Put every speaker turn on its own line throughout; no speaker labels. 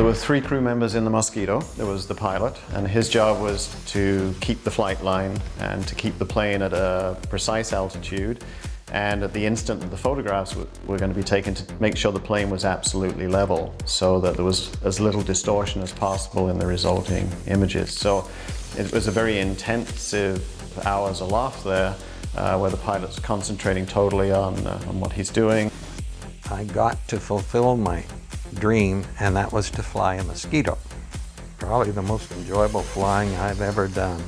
were 3 crew members in the Mosquito. There was the pilot, and his job was to keep the flight line and to keep the plane at a precise altitude. And at the instant that the photographs were going to be taken, to make sure the plane was absolutely level so that there was as little distortion as possible in the resulting images. So it was a very intensive hours aloft there where the pilot's concentrating totally on what he's doing.
I got to fulfill my dream, and that was to fly a Mosquito. Probably the most enjoyable flying I've ever done.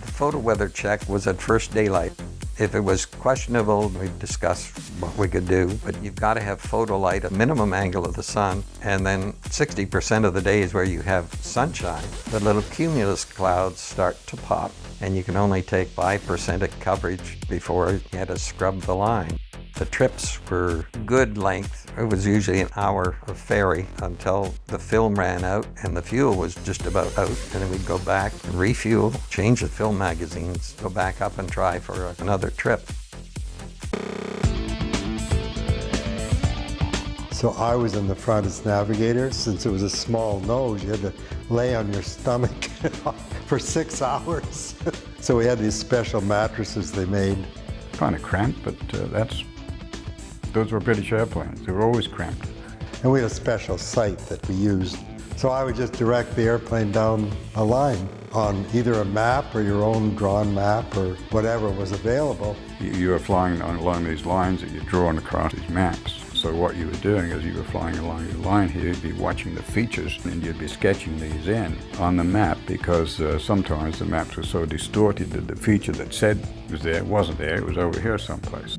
The photo weather check was at first daylight. If it was questionable, we'd discuss what we could do, but you've got to have photo light, a minimum angle of the sun, and then 60% of the days where you have sunshine, the little cumulus clouds start to pop, and you can only take 5% of coverage before you had to scrub the line. The trips were good length. It was usually an hour of ferry until the film ran out and the fuel was just about out. And then we'd go back and refuel, change the film magazines, go back up and try for another trip.
So I was in the front as navigator. Since it was a small nose, you had to lay on your stomach for 6 hours. So we had these special mattresses they made.
Kind of cramped, but those were British airplanes. They were always cramped.
And we had a special sight that we used. So I would just direct the airplane down a line on either a map or your own drawn map or whatever was available.
You were flying along these lines that you're drawing across these maps. So what you were doing is you were flying along your line here, you'd be watching the features and you'd be sketching these in on the map, because sometimes the maps were so distorted that the feature that said was there wasn't there, it was over here someplace.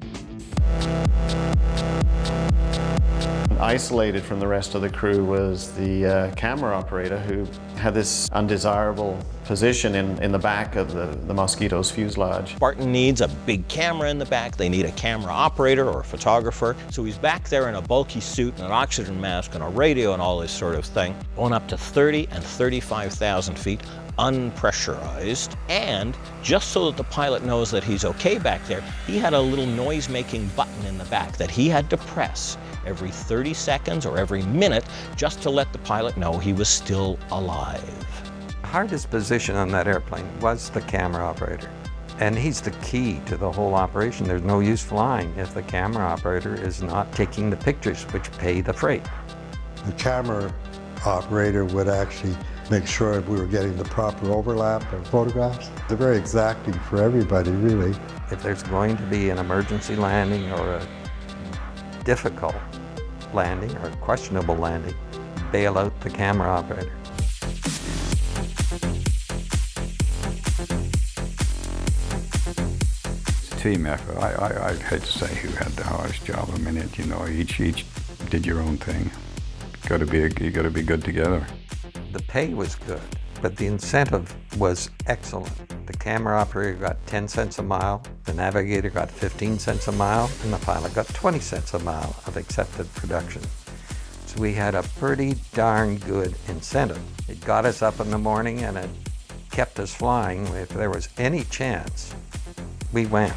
Isolated from the rest of the crew was the camera operator, who had this undesirable position in the back of the Mosquito's fuselage.
Spartan needs a big camera in the back. They need a camera operator or a photographer. So he's back there in a bulky suit and an oxygen mask and a radio and all this sort of thing, going up to 30 and 35,000 feet, unpressurized. And just so that the pilot knows that he's okay back there, he had a little noise-making button in the back that he had to press every 30 seconds or every minute just to let the pilot know he was still alive.
The hardest position on that airplane was the camera operator. And he's the key to the whole operation. There's no use flying if the camera operator is not taking the pictures which pay the freight.
The camera operator would actually make sure we were getting the proper overlap of photographs. They're very exacting for everybody, really.
If there's going to be an emergency landing or a difficult landing or questionable landing, bail out the camera operator.
Team effort. I'd hate to say who had the hardest job. I mean, you know, each did your own thing. You got to be good together.
The pay was good, but the incentive was excellent. The camera operator got 10 cents a mile, the navigator got 15 cents a mile, and the pilot got 20 cents a mile of accepted production. So we had a pretty darn good incentive. It got us up in the morning and it kept us flying. If there was any chance, we went.